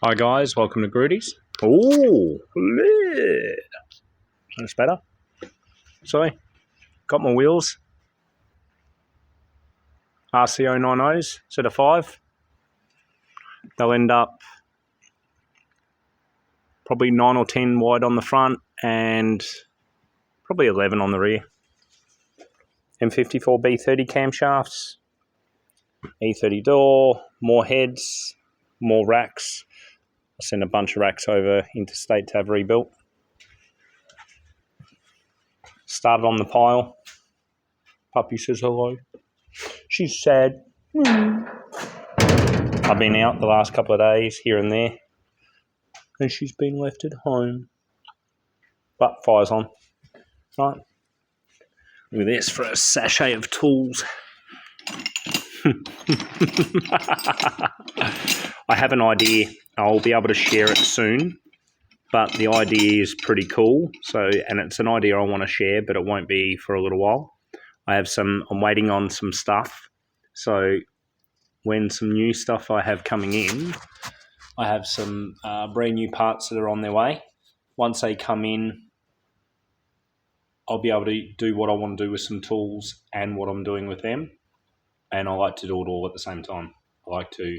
Hi guys, welcome to Grudy's. Oh, that's better. Sorry, got my wheels. RCO 90s, set of 5. They'll end up probably 9 or 10 wide on the front and probably 11 on the rear. M54 B30 camshafts, E30 door, more heads, more racks. I'll send a bunch of racks over interstate to have rebuilt. Started on the pile. Puppy says hello. She's sad. I've been out the last couple of days here and there, and she's been left at home. But fire's on. Right. Look at this for a sachet of tools. I have an idea. I'll be able to share it soon, but the idea is pretty cool. And it's an idea I want to share, but it won't be for a little while. I'm waiting on some stuff. So when some new stuff I have coming in, I have some brand new parts that are on their way. Once they come in, I'll be able to do what I want to do with some tools and what I'm doing with them. And I like to do it all at the same time. I like to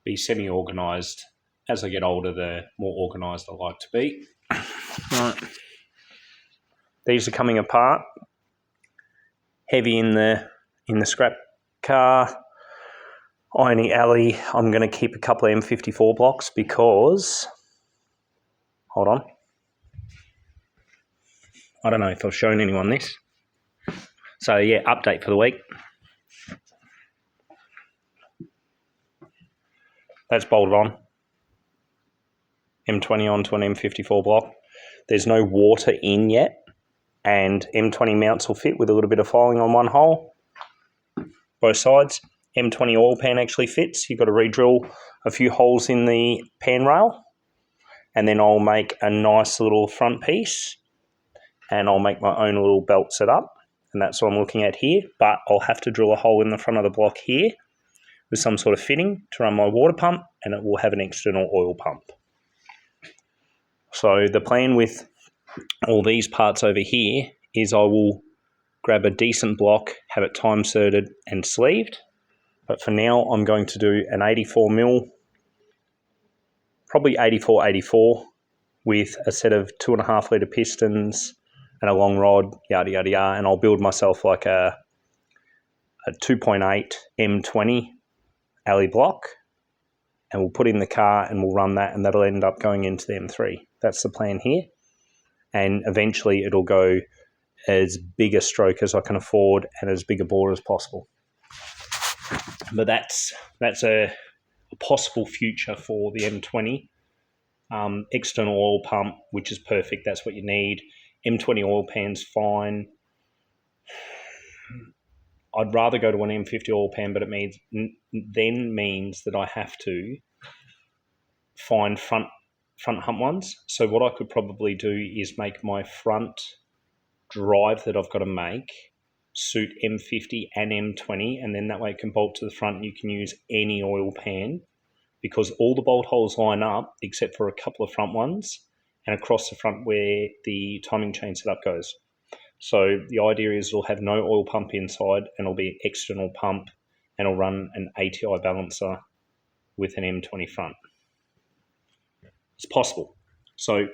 be semi-organised. As I get older, the more organised I like to be. Right. These are coming apart. Heavy in the scrap car. Irony Alley, I'm going to keep a couple of M54 blocks because, hold on, I don't know if I've shown anyone this. So yeah, update for the week. That's bolted on. M20 onto an M54 block. There's no water in yet, and M20 mounts will fit with a little bit of filing on one hole, both sides. M20 oil pan actually fits. You've got to re-drill a few holes in the pan rail, and then I'll make a nice little front piece, and I'll make my own little belt set up, and that's what I'm looking at here. But I'll have to drill a hole in the front of the block here with some sort of fitting to run my water pump, and it will have an external oil pump. So the plan with all these parts over here is I will grab a decent block, have it time serted and sleeved. But for now, I'm going to do an 84mm, probably 84-84, with a set of 2.5 litre pistons and a long rod, yada, yada, yada. And I'll build myself like a 2.8 M20 alley block, and we'll put in the car and we'll run that, and that'll end up going into the M3. That's the plan here. And eventually it'll go as big a stroke as I can afford and as big a bore as possible. But that's a possible future for the M20. External oil pump, which is perfect. That's what you need. M20 oil pan's fine. I'd rather go to an M50 oil pan, but it means that I have to find front hump ones. So what I could probably do is make my front drive that I've got to make suit M50 and M20, and then that way it can bolt to the front and you can use any oil pan, because all the bolt holes line up except for a couple of front ones and across the front where the timing chain setup goes. So the idea is it'll have no oil pump inside, and it'll be an external pump, and it'll run an ATI balancer with an M20 front. It's possible. So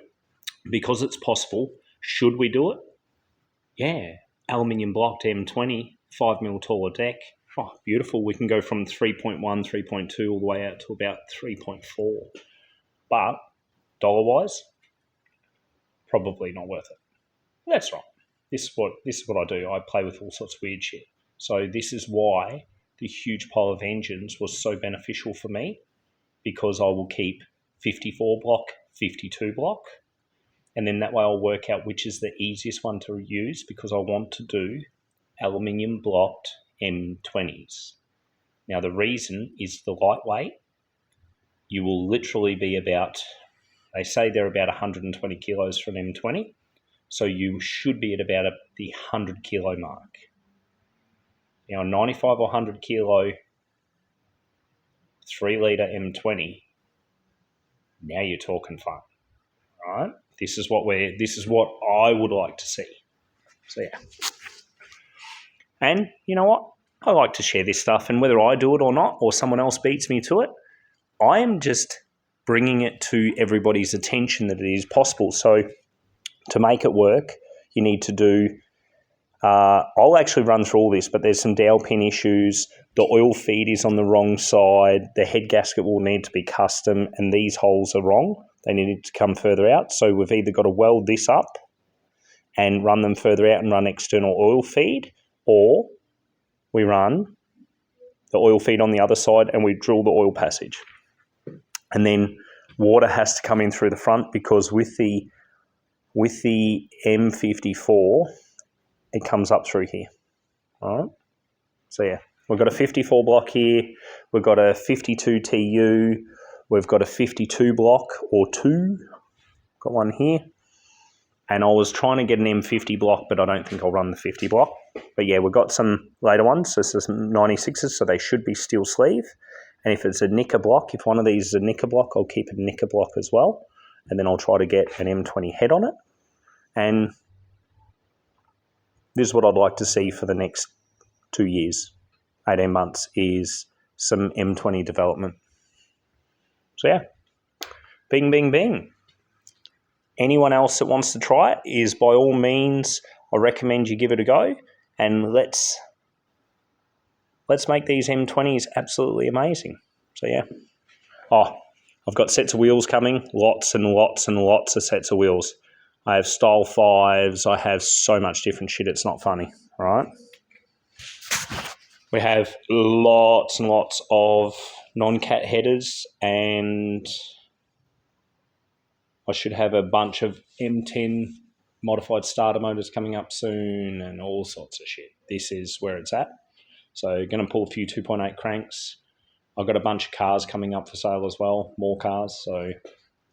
because it's possible, should we do it? Yeah. Aluminium blocked M20, 5mm taller deck. Oh, beautiful. We can go from 3.1, 3.2 all the way out to about 3.4. But dollar-wise, probably not worth it. That's right. This is what I do. I play with all sorts of weird shit. So this is why the huge pile of engines was so beneficial for me, because I will keep 54 block, 52 block, and then that way I'll work out which is the easiest one to use, because I want to do aluminium blocked M20s. Now the reason is the lightweight. You will literally be about, they say they're about 120 kilos for an M20. So you should be at about the 100 kilo mark. Now, a 95 or 100 kilo 3 litre M20 Now you're talking fun, right? This is what I would like to see. So yeah. And you know what? I like to share this stuff, and whether I do it or not, or someone else beats me to it, I am just bringing it to everybody's attention that it is possible. So to make it work, you need to do, I'll actually run through all this, but there's some dowel pin issues. The oil feed is on the wrong side. The head gasket will need to be custom, and these holes are wrong. They need to come further out. So we've either got to weld this up and run them further out and run external oil feed, or we run the oil feed on the other side and we drill the oil passage. And then water has to come in through the front, because with the M54, it comes up through here. All right. So yeah, we've got a 54 block here. We've got a 52 TU. We've got a 52 block or 2. Got one here. And I was trying to get an M50 block, but I don't think I'll run the 50 block. But yeah, we've got some later ones. So this is some 96s, so they should be steel sleeve. And if it's a knicker block, if one of these is a knicker block, I'll keep a knicker block as well. And then I'll try to get an M20 head on it. And this is what I'd like to see for the next 2 years, 18 months, is some M20 development. So yeah, bing, bing, bing. Anyone else that wants to try it is, by all means, I recommend you give it a go, and let's make these M20s absolutely amazing. So yeah. Oh, I've got sets of wheels coming, lots and lots and lots of sets of wheels. I have style 5s, I have so much different shit, it's not funny, all right? We have lots and lots of non-cat headers, and I should have a bunch of M10 modified starter motors coming up soon and all sorts of shit. This is where it's at. So going to pull a few 2.8 cranks. I've got a bunch of cars coming up for sale as well, more cars. So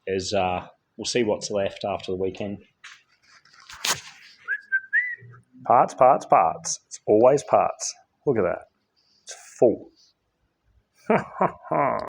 there's, we'll see what's left after the weekend. Parts, parts, parts. It's always parts. Look at that. It's full.